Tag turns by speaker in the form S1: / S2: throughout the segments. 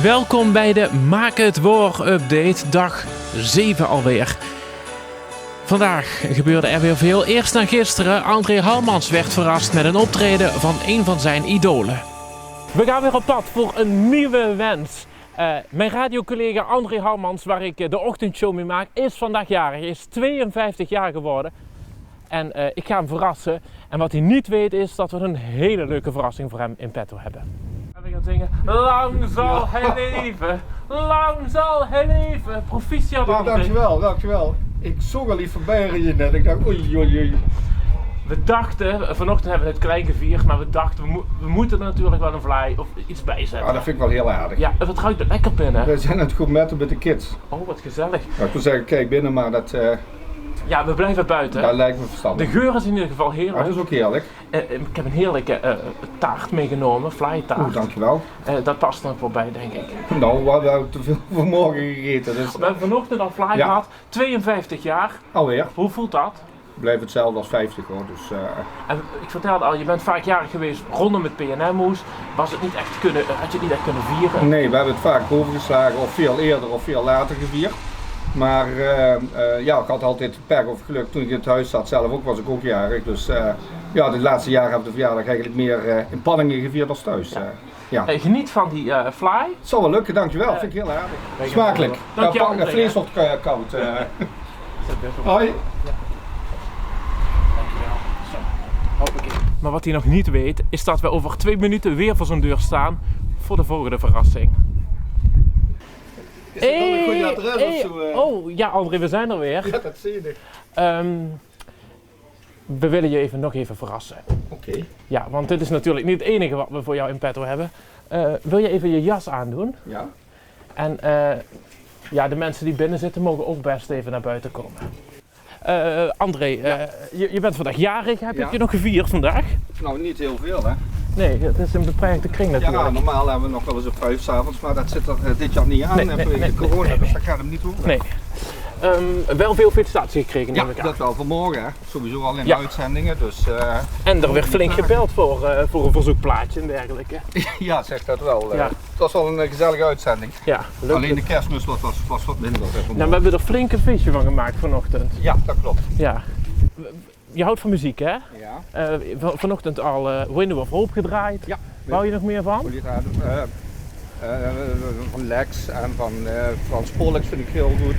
S1: Welkom bij de Maak het Waar update, dag 7 alweer. Vandaag gebeurde er weer veel. Eerst na gisteren, André Halmans werd verrast met een optreden van een van zijn idolen. We gaan weer op pad voor een nieuwe wens. Mijn radiocollega André Halmans, waar ik de ochtendshow mee maak, is vandaag jarig. Hij is 52 jaar geworden. En ik ga hem verrassen. En wat hij niet weet is dat we een hele leuke verrassing voor hem in petto hebben. En we gaan zingen: lang zal hij leven, lang zal hij leven. Proficiat,
S2: Ja,
S1: André.
S2: dankjewel. Ik zong al iets voorbij rijden net. Ik dacht, oei.
S1: We dachten, vanochtend hebben we het klein gevierd, maar we dachten we moeten er natuurlijk wel een fly of iets bij zetten.
S2: Ah, dat vind ik wel heel aardig.
S1: Ja, het ruikt er lekker binnen.
S2: We zijn aan het goed met de kids.
S1: Oh, wat gezellig.
S2: Nou, ik wil zeggen, kijk binnen, maar dat
S1: Ja, we blijven buiten.
S2: lijkt me
S1: De
S2: verstandig.
S1: geur is in ieder geval
S2: Ah,
S1: heerlijk.
S2: dat is ook heerlijk.
S1: Ik heb een heerlijke taart meegenomen, flytaart.
S2: Oeh, dankjewel.
S1: Dat past er ook wel bij, denk ik.
S2: Nou, we hebben te veel vanmorgen gegeten, dus
S1: We hebben vanochtend al fly
S2: Ja.
S1: gehad, 52 jaar.
S2: alweer.
S1: Hoe voelt dat?
S2: Blijft hetzelfde als 50 hoor, dus
S1: En ik vertelde al, je bent vaak jarig geweest rondom het PNM-hoes. Had je het niet echt kunnen vieren?
S2: nee, we hebben het vaak overgeslagen of veel eerder of veel later gevierd. Maar ja, ik had altijd pech of geluk. Toen ik in het huis zat zelf ook, was ik ook jarig. Dus ja, de laatste jaren heb ik de verjaardag eigenlijk meer in Panningen gevierd als thuis. Ja.
S1: Geniet van die fly.
S2: Het zal wel lukken, dankjewel. Vind ik heel aardig. Smakelijk.
S1: Dank je,
S2: Ja,
S1: André,
S2: het vlees
S1: hè.
S2: wordt koud. Hoi.
S1: Maar wat hij nog niet weet, is dat we over 2 minuten weer voor zijn deur staan voor de volgende verrassing.
S2: Is dat dan een goede adres of zo?
S1: Oh, ja André, we zijn er weer.
S2: Ja, dat zie je.
S1: We willen je nog even verrassen.
S2: Oké.
S1: Ja, want dit is natuurlijk niet het enige wat we voor jou in petto hebben. Wil je even je jas aandoen?
S2: Ja.
S1: En ja, de mensen die binnen zitten mogen ook best even naar buiten komen. André, je bent vandaag jarig. Heb
S2: Ja.
S1: je nog gevierd vandaag?
S2: Nou, niet heel veel hè.
S1: Nee, het is een beperkte kring natuurlijk.
S2: Ja, normaal hebben we nog wel eens op 5 s'avonds, maar dat zit er dit jaar niet aan.
S1: Nee,
S2: Vanwege
S1: nee,
S2: corona,
S1: nee,
S2: dus dat gaat hem niet worden.
S1: Nee. Wel veel felicitaties gekregen,
S2: Ja,
S1: neem ik aan.
S2: dat wel vanmorgen hè. Sowieso al in
S1: Ja.
S2: de uitzendingen, dus
S1: En er werd flink gebeld voor een verzoekplaatje en dergelijke.
S2: ja, zeg dat wel.
S1: Ja.
S2: Het was wel een gezellige uitzending.
S1: Ja, leuk.
S2: Alleen de kerstmis was wat minder.
S1: Nou, we hebben er flink een feestje van gemaakt vanochtend.
S2: Ja, dat klopt.
S1: Ja. Je houdt van muziek, hè?
S2: Ja.
S1: Vanochtend al Window of Hope gedraaid.
S2: Ja.
S1: Waar hou je nog meer van?
S2: Van Lex en van Frans Pollux vind ik heel goed.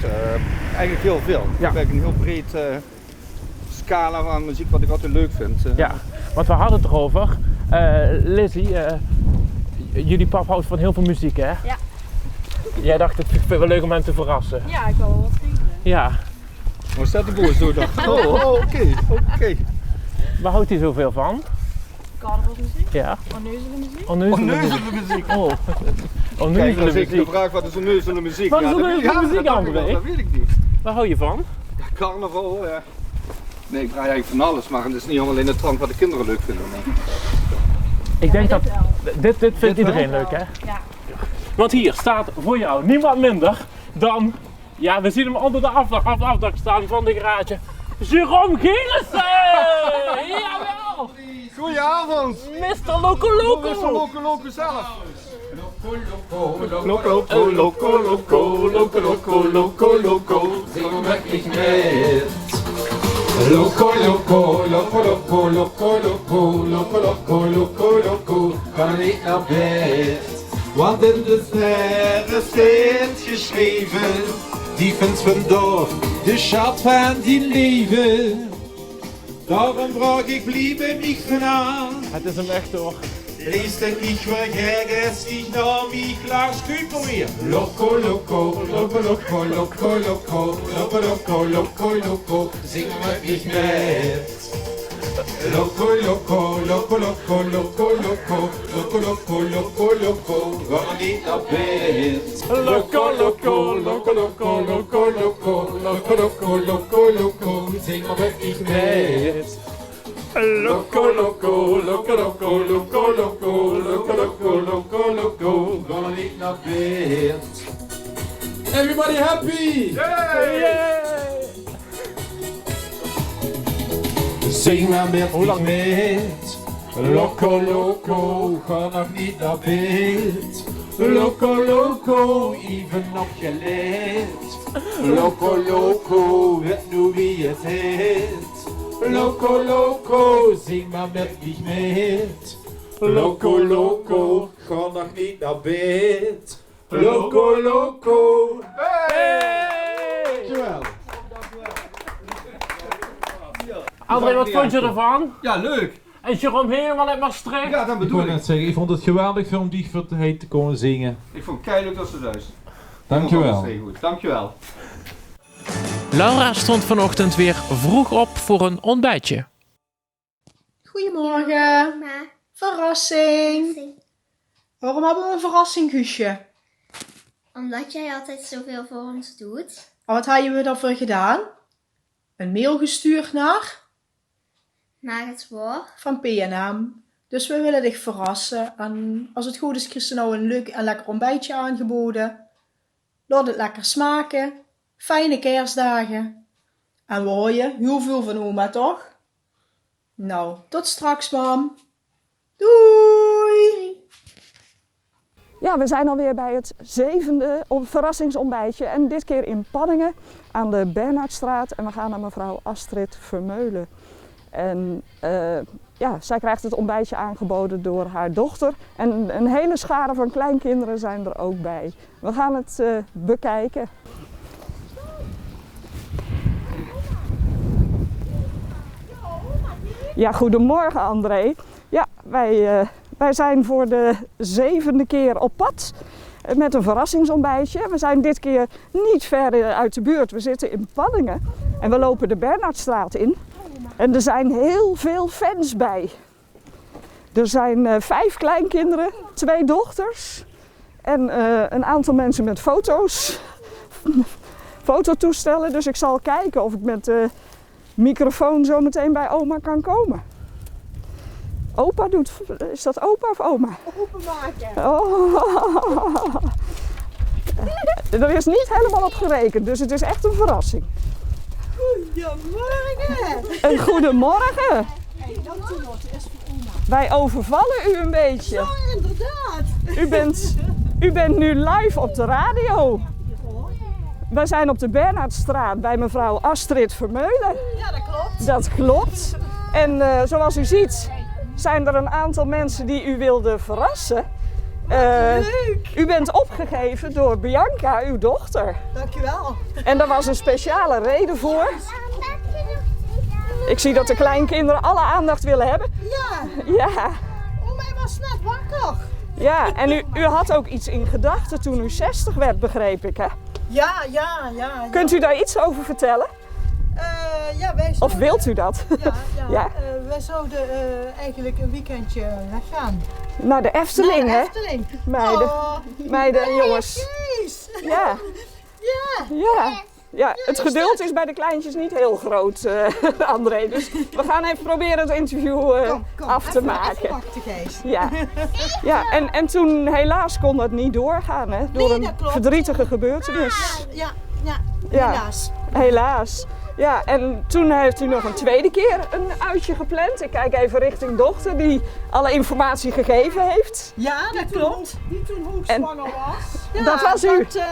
S2: Eigenlijk heel veel.
S1: Ja.
S2: Ik heb een heel breed scala van muziek wat ik altijd leuk vind.
S1: Ja, want we hadden het erover. Lizzie, jullie pap houdt van heel veel muziek, hè?
S3: Ja.
S1: Jij dacht, het vind ik wel leuk om hem te verrassen.
S3: Ja, ik wil wel wat drinken.
S1: Ja.
S2: Hoe staat de boer zo? Oké.
S1: Waar houdt hij zoveel van?
S3: Carnavalsmuziek,
S1: Ja.
S3: onneuzele muziek.
S1: Onneuzele
S2: muziek.
S1: Oh.
S2: Kijk,
S1: Onneuzele
S2: dan zeker de
S1: muziek.
S2: vraag wat is onneuzele muziek?
S1: Wat is
S2: dat
S1: onneuzele
S2: weet-
S1: muziek,
S2: dat dacht ik
S1: André?
S2: wel, dat weet ik niet.
S1: Waar hou je van?
S2: Ja, carnaval, ja. Nee, ik draai eigenlijk van alles, maar het is niet allemaal in de trant wat de kinderen leuk vinden. Nee.
S1: Ik denk dat
S3: Dit
S1: dit vindt
S2: Dit wel?
S1: iedereen leuk, hè?
S3: Ja.
S1: Want hier staat voor jou niemand minder dan, ja, we zien hem onder de afdak staan van de garage. Jérôme Gielissen! Jawel!
S2: Goedenavond!
S1: Mr. Loco
S2: Hoe is de
S1: Loco!
S2: loco zelf?
S4: Loco, sing met mich mit. Loco, loco, loco, loco, loco, loco, loco, loco, loco, loco, kan ik naar bed. Want in de sterren steht geschreven, die vindt van dorp, de schat van die leven. Daarom vraag ik bliebe mich vanaan.
S1: Het is hem echt hoor.
S4: Lees denn ich vergesse dich noch mich Lars Küpermeer. Loco, loco, loco, loco, loco, loco, loco, loco, loco, loco, sing mit mich mit. Loco, loco, loco, loco, loco, loco, loco, loco, loco, loco, ga niet naar bed.
S1: Loco, loco, loco,
S4: loco, loco, loco, loco, loco, loco, loco, sing met mich mit. Loco, loco, loco, loco, loco, loco, loco, loco, loco, loco, gonna niet naar bed. Everybody happy? Zing maar met
S1: Hoe lang?
S4: met. Loco, loco, ga nog niet naar bed. Loco, loco, even op je lid. Loco, loco, weet nu wie het heet. Loco, loco, zing maar met wie met. Loco, loco, ga nog niet naar bed. Loco, loco. Hey! Dankjewel.
S1: André, wat vond je ervan?
S2: Ja, leuk.
S1: En Jerome helemaal uit Maastricht?
S2: Ja, dat
S4: Ik
S2: bedoel
S4: wil
S2: ik.
S4: net zeggen, ik vond het geweldig om die heen te komen zingen.
S2: Ik vond het keileuk dat ze thuis.
S4: Dankjewel.
S2: Goed. Dankjewel.
S1: Laura stond vanochtend weer vroeg op voor een ontbijtje.
S5: Goedemorgen.
S3: Maar,
S5: Verrassing. Waarom hebben we een verrassing, Guusje?
S3: omdat jij altijd zoveel voor ons doet.
S5: Wat hebben we daarvoor gedaan? Een mail gestuurd
S3: Maar het woord.
S5: van PNM. Dus we willen dich verrassen. En als het goed is, krijg je nou een leuk en lekker ontbijtje aangeboden. Laat het lekker smaken. Fijne kerstdagen. En we hoor je heel veel van oma, toch? Nou, tot straks, mam. Doei!
S6: Ja, we zijn alweer bij het 7e verrassingsontbijtje en dit keer in Panningen aan de Bernhardstraat en we gaan naar mevrouw Astrid Vermeulen. En ja, zij krijgt het ontbijtje aangeboden door haar dochter en een hele schare van kleinkinderen zijn er ook bij. We gaan het bekijken. Ja, goedemorgen André. Ja, wij zijn voor de 7e keer op pad met een verrassingsontbijtje. We zijn dit keer niet ver uit de buurt. We zitten in Panningen en we lopen de Bernhardstraat in. En er zijn heel veel fans bij. Er zijn 5 kleinkinderen, 2 dochters en een aantal mensen met foto's. Fototoestellen, dus ik zal kijken of ik met de microfoon zo meteen bij oma kan komen. Opa doet, is dat opa of oma?
S5: Openmaken.
S6: Oh. Er is niet helemaal op gerekend, dus het is echt een verrassing.
S5: Goedemorgen.
S6: Een goedemorgen.
S5: Hey, dat is voor oma.
S6: Wij overvallen u een beetje.
S5: Ja, inderdaad.
S6: U bent nu live op de radio. We zijn op de Bernhardstraat bij mevrouw Astrid Vermeulen.
S5: Ja, dat klopt.
S6: Dat klopt. En zoals u ziet zijn er een aantal mensen die u wilden verrassen.
S5: Leuk.
S6: U bent opgegeven door Bianca, uw dochter.
S5: Dankjewel.
S6: En daar was een speciale reden voor. Ik zie dat de kleinkinderen alle aandacht willen hebben.
S5: Ja,
S6: Ja,
S5: oma was net wakker.
S6: ja. En u had ook iets in gedachten toen u 60 werd, begreep ik, hè?
S5: Ja.
S6: Kunt u daar iets over vertellen?
S5: Ja, wij
S6: Of
S5: zouden,
S6: wilt u dat?
S5: Ja.
S6: Ja.
S5: Wij zouden eigenlijk een weekendje weggaan.
S6: Naar de Efteling,
S5: Naar
S6: hè?
S5: de Efteling.
S6: Meiden,
S5: Oh.
S6: meiden en jongens.
S5: Jeez.
S6: Ja,
S5: Ja.
S6: ja. Ja, het geduld is bij de kleintjes niet heel groot, André. Dus we gaan even proberen het interview
S5: Kom,
S6: af te
S5: even
S6: maken.
S5: wachten, Gijs.
S6: Ja, ja en toen helaas kon dat niet doorgaan, hè? Door
S5: Nee,
S6: een
S5: dat klopt.
S6: verdrietige gebeurtenis.
S5: Ja,
S6: Ja.
S5: helaas.
S6: Helaas. Ja, en toen heeft u nog een tweede keer een uitje gepland. Ik kijk even richting dochter die alle informatie gegeven heeft.
S5: Ja, dat klopt. Die toen hoogzwanger was. Ja,
S6: dat was u.
S5: Dat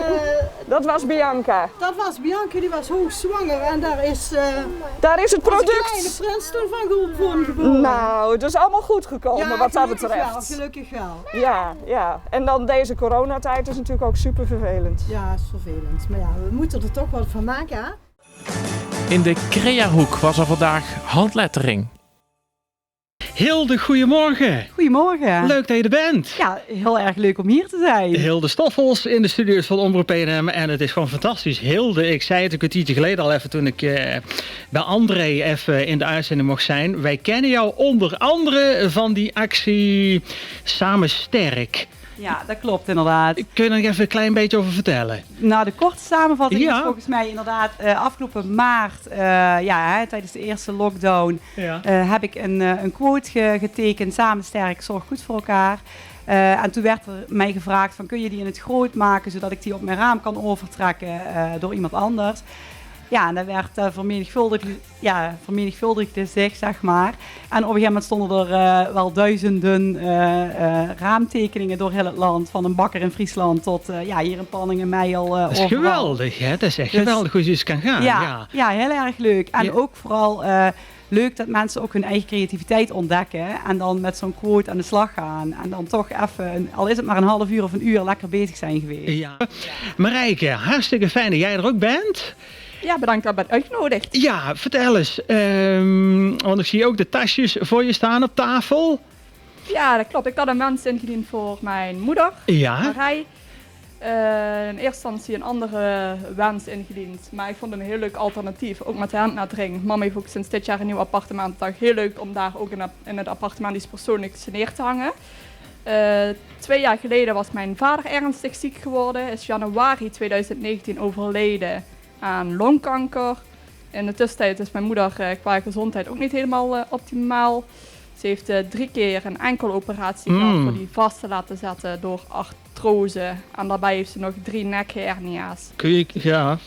S6: Dat was Bianca.
S5: was Bianca, die was hoogzwanger en daar is
S6: Daar is het
S5: onze kleine
S6: product.
S5: prins toen van geboren.
S6: Nou, het is allemaal goed gekomen
S5: ja,
S6: wat dat
S5: gelukkig
S6: betreft.
S5: Wel, gelukkig wel.
S6: Ja, ja. En dan deze coronatijd is natuurlijk ook super vervelend.
S5: Ja, is vervelend. Maar ja, we moeten er toch wat van maken, hè?
S1: In de Creahoek was er vandaag handlettering.
S7: Hilde, goedemorgen.
S8: Goedemorgen.
S7: Leuk dat je er bent.
S8: Ja, heel erg leuk om hier te zijn.
S7: Hilde Stoffels in de studio's van Omroep PNM en het is gewoon fantastisch. Hilde, ik zei het een kwartiertje geleden al even toen ik bij André even in de uitzending mocht zijn. Wij kennen jou onder andere van die actie Samen Sterk.
S8: Ja, dat klopt inderdaad.
S7: Kun je er nog even een klein beetje over vertellen?
S8: Nou, de korte samenvatting
S7: Ja.
S8: is volgens mij inderdaad afgelopen maart, tijdens de eerste lockdown,
S7: Ja.
S8: heb ik een quote getekend, Samen sterk, zorg goed voor elkaar. En toen werd er mij gevraagd van kun je die in het groot maken zodat ik die op mijn raam kan overtrekken door iemand anders. Ja, en dat werd vermenigvuldigde zich, zeg maar. En op een gegeven moment stonden er wel duizenden raamtekeningen door heel het land. Van een bakker in Friesland tot hier in Panningen, Meijel.
S7: Dat is
S8: overal.
S7: geweldig, hè? Dat is echt geweldig hoe zoiets kan gaan.
S8: Ja, heel erg leuk. En ook vooral leuk dat mensen ook hun eigen creativiteit ontdekken. En dan met zo'n quote aan de slag gaan. En dan toch even, al is het maar een half uur of een uur, lekker bezig zijn geweest.
S7: Ja. Marijke, hartstikke fijn dat jij er ook bent.
S9: Ja, bedankt dat je bent uitgenodigd.
S7: Ja, vertel eens. Want ik zie ook de tasjes voor je staan op tafel.
S9: Ja, dat klopt. Ik had een wens ingediend voor mijn moeder,
S7: Ja.
S9: Marij. In eerste instantie een andere wens ingediend, maar ik vond het een heel leuk alternatief. Ook met de handnetring. Mama heeft ook sinds dit jaar een nieuw appartement. Het is heel leuk om daar ook in het appartement iets persoonlijks neer te hangen. 2 jaar geleden was mijn vader ernstig ziek geworden. Is januari 2019 overleden aan longkanker. In de tussentijd is mijn moeder qua gezondheid ook niet helemaal optimaal. Ze heeft 3 keer een enkeloperatie gehad voor die vast te laten zetten door artrose. En daarbij heeft ze nog 3 nekhernia's.
S7: Ja,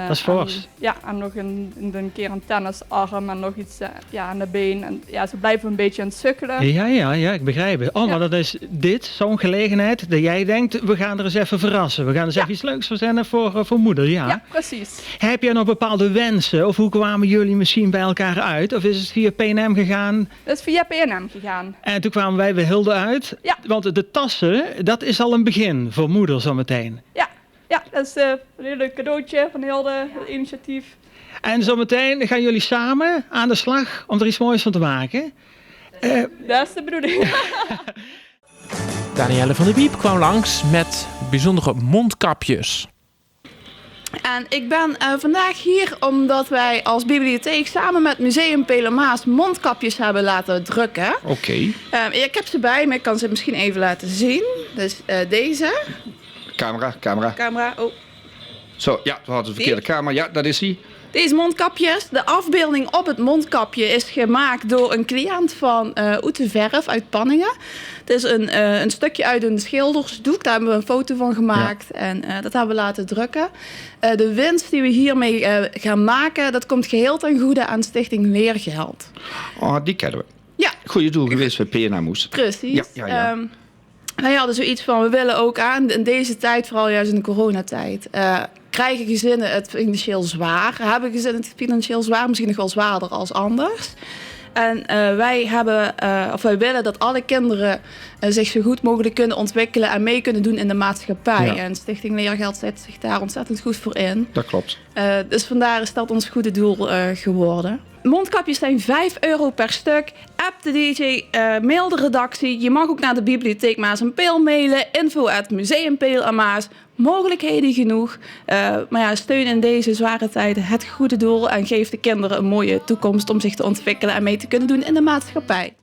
S7: dat is fors.
S8: En nog een keer een tennisarm en nog iets aan de been. En ja, ze blijven een beetje aan het sukkelen.
S7: Ja, ik begrijp het. Maar dat is zo'n gelegenheid dat jij denkt, we gaan er eens even verrassen. We gaan eens even iets leuks verzinnen voor moeder.
S8: Ja, precies.
S7: Heb jij nog bepaalde wensen? Of hoe kwamen jullie misschien bij elkaar uit? Of is het via PNM gegaan?
S8: Het is via PNM gegaan.
S7: En toen kwamen wij bij Hilde uit.
S8: Ja.
S7: Want de tassen, dat is al een begin voor moeder zometeen.
S8: Ja, dat is een heel leuk cadeautje van Hilde, het initiatief.
S7: En zometeen gaan jullie samen aan de slag om er iets moois van te maken.
S8: Dat is de bedoeling.
S1: Danielle van der Wiep kwam langs met bijzondere mondkapjes.
S10: En ik ben vandaag hier omdat wij als bibliotheek samen met Museum Pelemaas mondkapjes hebben laten drukken.
S2: Oké.
S10: Ik heb ze bij me, ik kan ze misschien even laten zien. Dus deze.
S2: Camera.
S10: Oh.
S2: Zo, ja, we hadden de verkeerde camera. Ja, dat is hij.
S10: Deze mondkapjes, de afbeelding op het mondkapje is gemaakt door een cliënt van Oete Verf uit Panningen. Het is een stukje uit een schildersdoek, daar hebben we een foto van gemaakt en dat hebben we laten drukken. De winst die we hiermee gaan maken, dat komt geheel ten goede aan Stichting Leergeld.
S2: Oh, die kennen we.
S10: Ja.
S2: Goeie doel geweest bij PNA Moes.
S10: Precies.
S2: Ja.
S10: Wij hadden zoiets van, we willen ook aan in deze tijd, vooral juist in de coronatijd, krijgen gezinnen het financieel zwaar. Hebben gezinnen het financieel zwaar, misschien nog wel zwaarder als anders. En wij willen dat alle kinderen zich zo goed mogelijk kunnen ontwikkelen en mee kunnen doen in de maatschappij.
S2: Ja.
S10: En Stichting Leergeld zet zich daar ontzettend goed voor in.
S2: Dat klopt.
S10: Dus vandaar is dat ons goede doel geworden. Mondkapjes zijn €5 per stuk. App de DJ, mail de redactie. Je mag ook naar de bibliotheek Maas en Peel mailen. info@museumpeel.maas. Mogelijkheden genoeg. Maar ja, steun in deze zware tijden het goede doel. En geef de kinderen een mooie toekomst om zich te ontwikkelen en mee te kunnen doen in de maatschappij.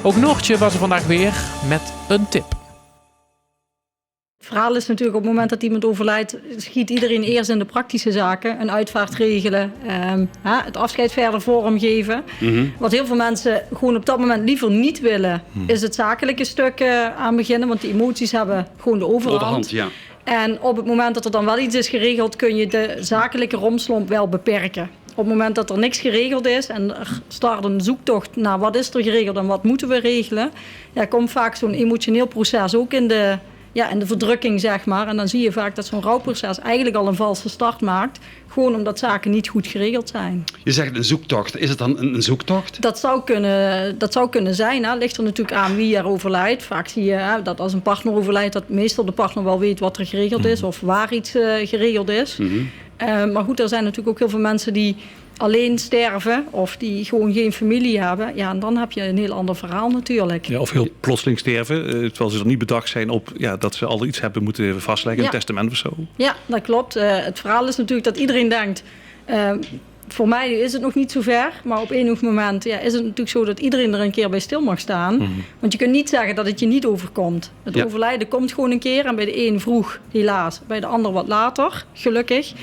S1: Ook Noortje was er vandaag weer met een tip.
S11: Het verhaal is natuurlijk op het moment dat iemand overlijdt, schiet iedereen eerst in de praktische zaken. Een uitvaart regelen, het afscheid verder vormgeven. Wat heel veel mensen gewoon op dat moment liever niet willen, is het zakelijke stuk aan beginnen. Want die emoties hebben gewoon de overhand.
S12: Ja.
S11: En op het moment dat er dan wel iets is geregeld, kun je de zakelijke romslomp wel beperken. Op het moment dat er niks geregeld is en er start een zoektocht naar wat is er geregeld en wat moeten we regelen, komt vaak zo'n emotioneel proces ook in de verdrukking, zeg maar. En dan zie je vaak dat zo'n rouwproces eigenlijk al een valse start maakt. Gewoon omdat zaken niet goed geregeld zijn.
S12: Je zegt een zoektocht. Is het dan een zoektocht?
S11: Dat zou kunnen zijn. Hè. Ligt er natuurlijk aan wie er overlijdt. Vaak zie je dat als een partner overlijdt, dat meestal de partner wel weet wat er geregeld is of waar iets geregeld is. Maar goed, er zijn natuurlijk ook heel veel mensen die alleen sterven of die gewoon geen familie hebben. Ja, en dan heb je een heel ander verhaal natuurlijk.
S13: Ja, of heel plotseling sterven, terwijl ze er niet bedacht zijn op dat ze al iets hebben moeten vastleggen, een testament of zo.
S11: Ja, dat klopt. Het verhaal is natuurlijk dat iedereen denkt, voor mij is het nog niet zo ver, maar op enig moment is het natuurlijk zo dat iedereen er een keer bij stil mag staan. Want je kunt niet zeggen dat het je niet overkomt. Het overlijden komt gewoon een keer en bij de een vroeg, helaas, bij de ander wat later, gelukkig.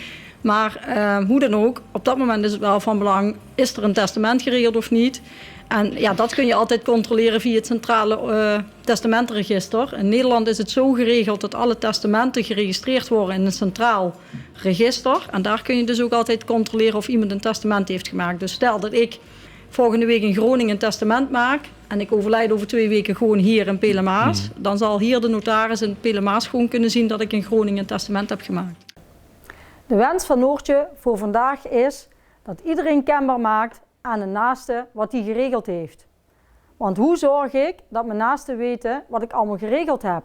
S11: Maar hoe dan ook, op dat moment is het wel van belang, is er een testament geregeld of niet? En dat kun je altijd controleren via het centrale testamentenregister. In Nederland is het zo geregeld dat alle testamenten geregistreerd worden in een centraal register. En daar kun je dus ook altijd controleren of iemand een testament heeft gemaakt. Dus stel dat ik volgende week in Groningen een testament maak en ik overlijd over 2 weken gewoon hier in Pelemaas, dan zal hier de notaris in Pelemaas gewoon kunnen zien dat ik in Groningen een testament heb gemaakt. De wens van Noortje voor vandaag is dat iedereen kenbaar maakt aan een naaste wat hij geregeld heeft. Want hoe zorg ik dat mijn naasten weten wat ik allemaal geregeld heb?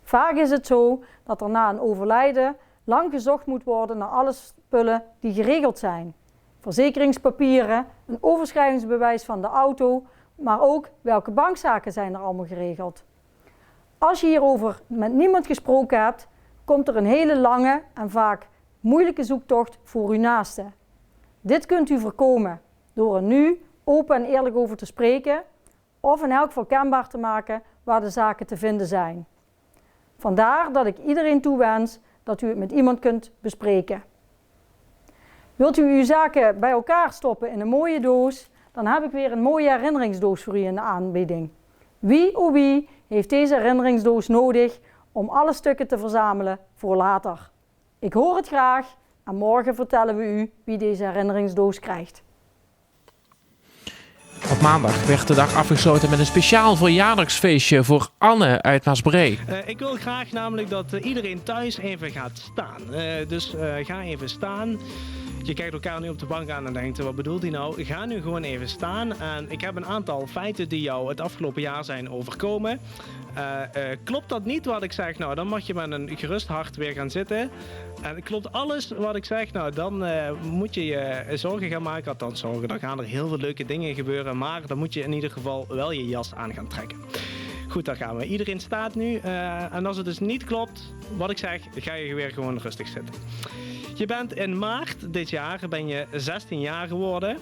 S11: Vaak is het zo dat er na een overlijden lang gezocht moet worden naar alle spullen die geregeld zijn. Verzekeringspapieren, een overschrijvingsbewijs van de auto, maar ook welke bankzaken zijn er allemaal geregeld. Als je hierover met niemand gesproken hebt, komt er een hele lange en vaak moeilijke zoektocht voor uw naaste. Dit kunt u voorkomen door er nu open en eerlijk over te spreken of in elk geval kenbaar te maken waar de zaken te vinden zijn. Vandaar dat ik iedereen toewens dat u het met iemand kunt bespreken. Wilt u uw zaken bij elkaar stoppen in een mooie doos, dan heb ik weer een mooie herinneringsdoos voor u in de aanbieding. Wie, oh wie, heeft deze herinneringsdoos nodig om alle stukken te verzamelen voor later? Ik hoor het graag en morgen vertellen we u wie deze herinneringsdoos krijgt.
S1: Op maandag werd de dag afgesloten met een speciaal verjaardagsfeestje voor Anne uit Maasbree.
S14: Ik wil graag namelijk dat iedereen thuis even gaat staan. Dus ga even staan. Je kijkt elkaar nu op de bank aan en denkt, wat bedoelt hij nou? Ga nu gewoon even staan. En ik heb een aantal feiten die jou het afgelopen jaar zijn overkomen. Klopt dat niet wat ik zeg? Nou, dan mag je met een gerust hart weer gaan zitten. En klopt alles wat ik zeg? Nou, dan moet je je zorgen gaan maken. Althans zorgen, dan gaan er heel veel leuke dingen gebeuren. Maar dan moet je in ieder geval wel je jas aan gaan trekken. Goed, daar gaan we. Iedereen staat nu. En als het dus niet klopt, wat ik zeg, ga je weer gewoon rustig zitten. Je bent in maart dit jaar 16 jaar geworden.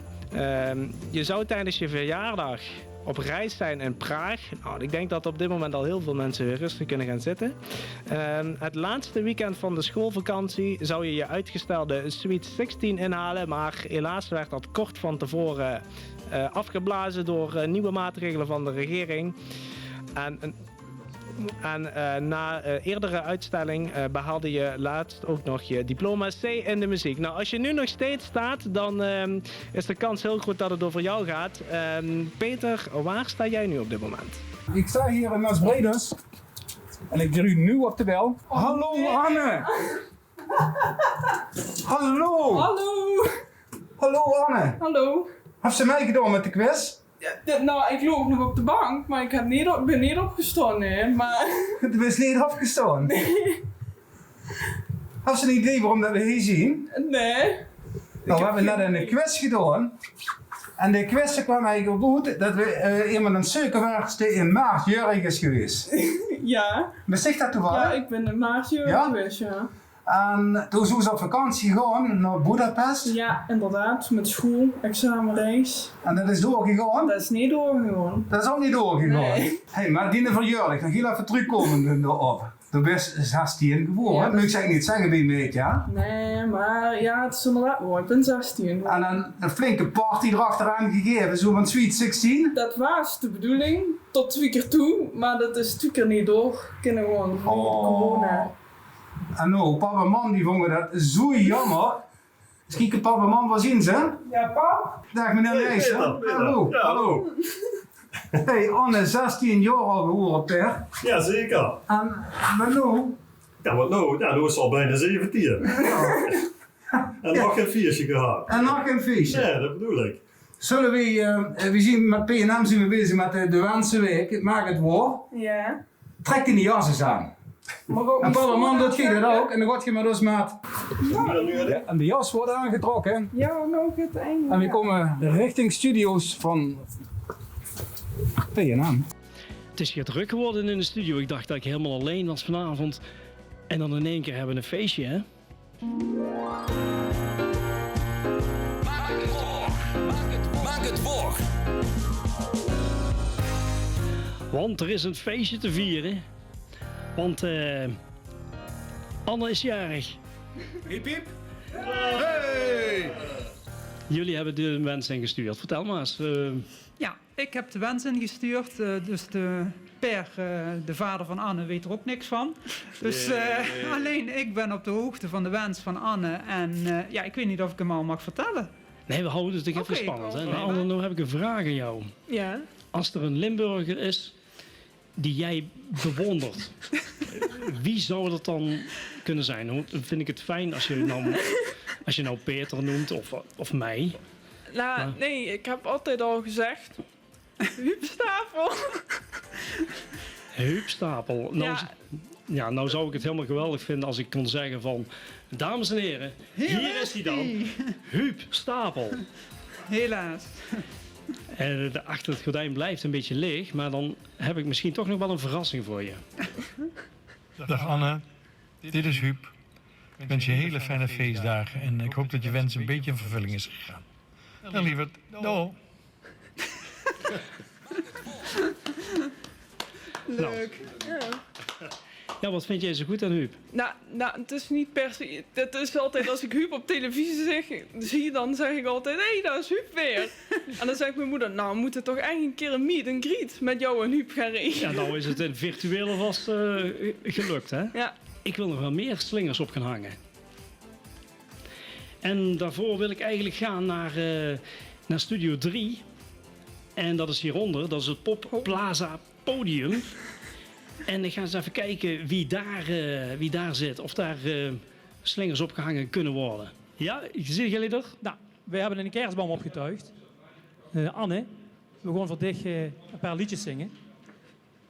S14: Je zou tijdens je verjaardag op reis zijn in Praag. Nou, ik denk dat op dit moment al heel veel mensen weer rustig kunnen gaan zitten. Het laatste weekend van de schoolvakantie zou je je uitgestelde Sweet 16 inhalen. Maar helaas werd dat kort van tevoren afgeblazen door nieuwe maatregelen van de regering. En na eerdere uitstelling behaalde je laatst ook nog je diploma C in de muziek. Nou, als je nu nog steeds staat, dan is de kans heel groot dat het over jou gaat. Peter, waar sta jij nu op dit moment?
S15: Ik sta hier in Maasbree dus. En ik druk nu op de bel. Hallo Anne! Hallo!
S16: Hallo!
S15: Hallo Anne!
S16: Hallo!
S15: Heeft ze mij gedaan met de quiz?
S16: Ja, nou, ik loop nog op de bank, maar ik ben niet opgestaan, hè. Maar...
S15: Je bent niet opgestaan?
S16: Nee.
S15: Heeft ze een idee waarom dat we hier zien?
S16: Nee.
S15: Nou, we hebben net een quiz gedaan. En de quiz kwam eigenlijk goed dat we iemand een suikerwerkster in maart jarig is geweest.
S16: Ja.
S15: Wist dat toevallig?
S16: Ja, ik ben in maart jarig geweest, ja.
S15: En toen zijn ze op vakantie gegaan naar Budapest.
S16: Ja, inderdaad, met school, examenreis.
S15: En dat is doorgegaan?
S16: Dat is niet doorgegaan.
S15: Dat is ook niet doorgegaan?
S16: Nee.
S15: Hey, maar die verjaardag, dan ga je even terugkomen erop. Toen ben 16 geboren,
S16: Ja,
S15: moet ik zeggen niet zeggen bij me, ja?
S16: Nee, maar ja, het is inderdaad wel, ik ben 16.
S15: En een flinke party erachteraan gegeven, zo van Sweet 16?
S16: Dat was de bedoeling, tot 2 keer toe, maar dat is 2 keer niet door. Kunnen gewoon corona.
S15: En nou, papa en mam die vonden dat zo jammer. Misschien papa en mam wel zien ze?
S16: Ja, pap.
S15: Dag meneer Leijs. Hallo.
S17: Ja, hallo.
S15: Hey, Anne, 16 jaar al geworden, Per.
S17: Ja, zeker.
S15: En wat nou?
S17: Ja, wat nou? Ja, nu is het al bijna 17. En nog een feestje gehad.
S15: En nog een feestje?
S17: Ja, dat bedoel ik.
S15: Zullen we zien met P&M zijn we bezig met de Wensenweek. Ik maak het woord.
S16: Ja.
S15: Trek die jas eens aan. En papa en mam doet je dat ook. En dan gaat je met ons maat. Ja, en de jas wordt aangetrokken.
S16: Ja, nog het einde.
S15: En we komen richting studio's van P&M.
S18: Het is hier druk geworden in de studio. Ik dacht dat ik helemaal alleen was vanavond. En dan in één keer hebben we een feestje, hè?
S19: Maak het voor.
S18: Want er is een feestje te vieren. Want Anne is jarig.
S19: Hiep hiep. Hey!
S18: Jullie hebben de wens ingestuurd. Vertel maar eens.
S20: Ja, Ik heb de wens ingestuurd, dus Per, de vader van Anne, weet er ook niks van. Dus alleen ik ben op de hoogte van de wens van Anne. En ja, ik weet niet of ik hem al mag vertellen.
S18: Nee, we houden het toch even spannend. Hè? Nou, Anne, nu heb ik een vraag aan jou.
S21: Ja.
S18: Als er een Limburger is die jij bewondert, wie zou dat dan kunnen zijn? Dan vind ik het fijn als je nou Peter noemt of mij.
S16: Nou, nee, ik heb altijd al gezegd... Huub Stapel.
S18: Huub Stapel. Nou, nou zou ik het helemaal geweldig vinden als ik kon zeggen van... Dames en heren, hier is hij dan. Huub Stapel.
S20: Helaas.
S18: En achter het gordijn blijft een beetje leeg, maar dan heb ik misschien toch nog wel een verrassing voor je.
S22: Dag Anne, dit is Huub. Ik wens je hele fijne feestdagen en ik hoop dat je wens een beetje in vervulling is gegaan. Dan lieverd, doei.
S16: Leuk.
S18: Ja, wat vind jij zo goed aan Huub?
S16: Nou, het is niet per se... Het is altijd, als ik Huub op televisie zie, dan zeg ik altijd... Hé, daar is Huub weer. En dan zegt mijn moeder... Nou, we moeten toch echt een keer een meet and greet met jou en Huub gaan regelen.
S18: Ja, nou is het in virtuele vast gelukt, hè?
S16: Ja.
S18: Ik wil nog wel meer slingers op gaan hangen. En daarvoor wil ik eigenlijk gaan naar Studio 3. En dat is hieronder. Dat is het Pop Plaza Podium. En ik ga eens even kijken wie daar zit. Of daar slingers opgehangen kunnen worden. Ja, zien jullie er?
S23: Nou, wij hebben een kerstboom opgetuigd. Anne, we gaan voor dich een paar liedjes zingen.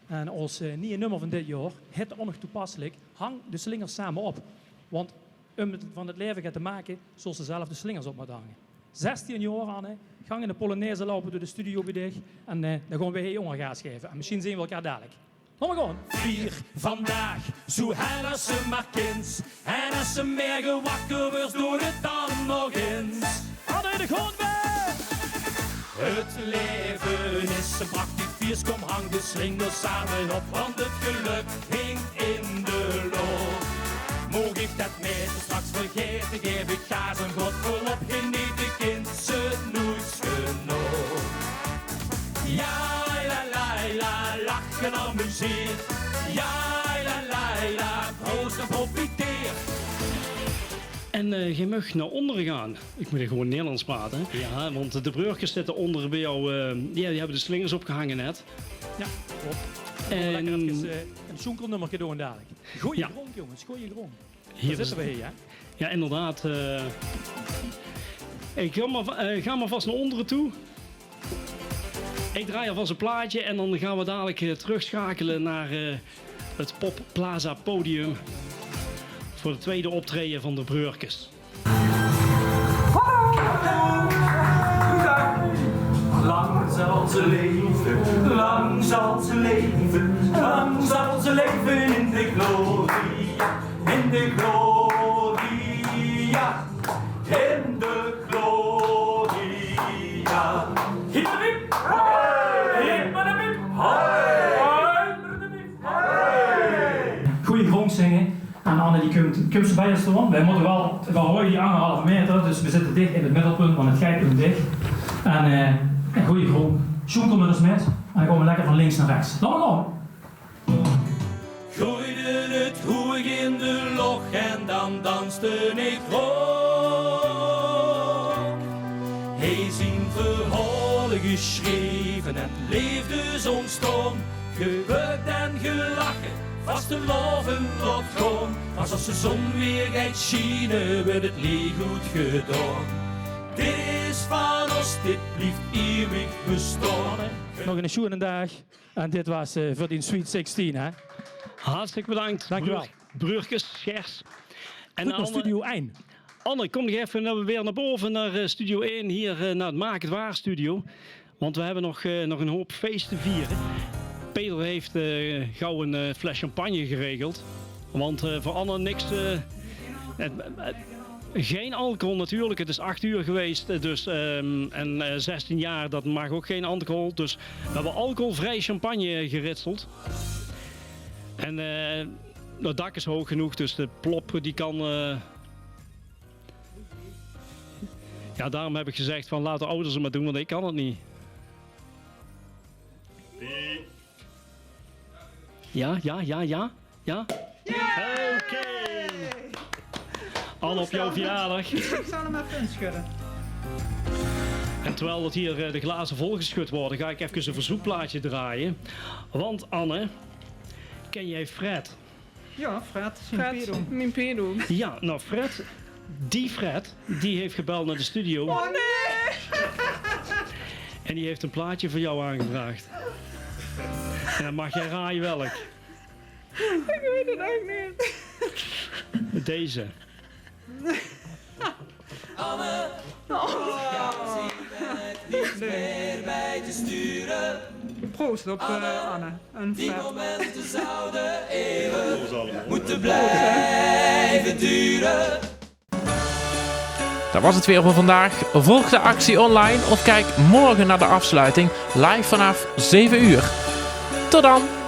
S23: En als nieuwe nummer van dit jaar, het onnog toepasselijk, hang de slingers samen op. Want om het van het leven te maken, zoals ze zelf de slingers op moeten hangen. 16 jaar, Anne, gang in de Polonaise lopen door de studio bij dich. En dan gaan we heel jongen gas geven. En misschien zien we elkaar dadelijk. Kom maar gewoon.
S19: Vier vandaag, zo hel als ze maar kind. En als ze meer gewakker wordt, doe het dan nog eens.
S23: Anne, de grond weg!
S19: Het leven is een prachtig viers, kom hang de slingers samen op. Want het geluk hinkt in de lucht. Moog ik dat met straks vergeten, geef ik gaas en God volop. Geniet de kind, ze nooit genoeg. Ja, la la la, lachen amuseer. Ja, la la la, proost en profiteer.
S18: En je mag naar onderen gaan. Ik moet er gewoon Nederlands praten. Ja, want de breurtjes zitten onder bij jou. Die hebben de slingers opgehangen net.
S23: Ja, klopt. En lekker even een schoenkelnummer doen dadelijk. Goeie grond, jongens, goeie grond. Hier zitten we hier, hè?
S18: Ja, inderdaad. Ik ga maar vast naar onderen toe. Ik draai alvast een plaatje en dan gaan we dadelijk terugschakelen naar het Pop Plaza Podium. Voor het tweede optreden van de Breurkes.
S19: Lang zal ze leven, lang zal ze leven, lang zal ze leven in de gloria, in de gloria, in de gloria. Hippie,
S23: Goeie grond zingen. En Anne die komt ze bij ons staan. Wij moeten wel gooien die 1,5 meter, dus we zitten dicht in het middelpunt, want het gaat dicht. En een goede grond. Zoek kom er eens met. En dan gaan we lekker van links naar rechts. Laat maar gaan.
S19: Gooide het hoeg in de log en dan danste ik rook. Hij zien verhalen geschreven en leefde zo'n storm. Gebukt en gelachen, vast te loven tot gewoon. Als de zon weer gaat schijnen, wordt het licht goed gedaan. Dit is van ons, dit blijft eeuwig bestaan.
S23: Nog een schoene dag. En dit was voor die Sweet 16, hè?
S18: Hartstikke bedankt.
S23: Dankjewel.
S18: Breurkes, Gers.
S23: En naar Studio 1.
S18: Anne, kom nog even weer naar boven naar Studio 1, hier naar het Maak het Waar studio. Want we hebben nog een hoop feest te vieren. Peter heeft gauw een fles champagne geregeld. Want voor Anne niks... geen alcohol natuurlijk, het is 8 uur geweest. Dus, en 16 jaar, dat mag ook geen alcohol. Dus we hebben alcoholvrij champagne geritseld. En het dak is hoog genoeg, dus de plop die kan... Ja, daarom heb ik gezegd van laat de ouders het maar doen, want ik kan het niet. Ja? Oké. Anne, op jouw verjaardag.
S20: Ik zal hem even inschudden.
S18: En terwijl dat hier de glazen volgeschud worden, ga ik even een verzoekplaatje draaien. Want Anne, ken jij Fred?
S20: Ja, Fred.
S16: Mijn pedo.
S18: Ja, nou Fred, die heeft gebeld naar de studio.
S16: Oh nee!
S18: En die heeft een plaatje voor jou aangevraagd. En dan mag jij raaien welk.
S16: Ik weet het ook niet.
S18: Deze.
S19: Anne, niet meer bij te sturen.
S20: Proost op Anne. En
S19: Die
S20: Fred.
S19: momenten zouden eeuwig moeten blijven duren.
S1: Dat was het weer voor vandaag. Volg de actie online of kijk morgen naar de afsluiting live vanaf 7 uur. Tot dan!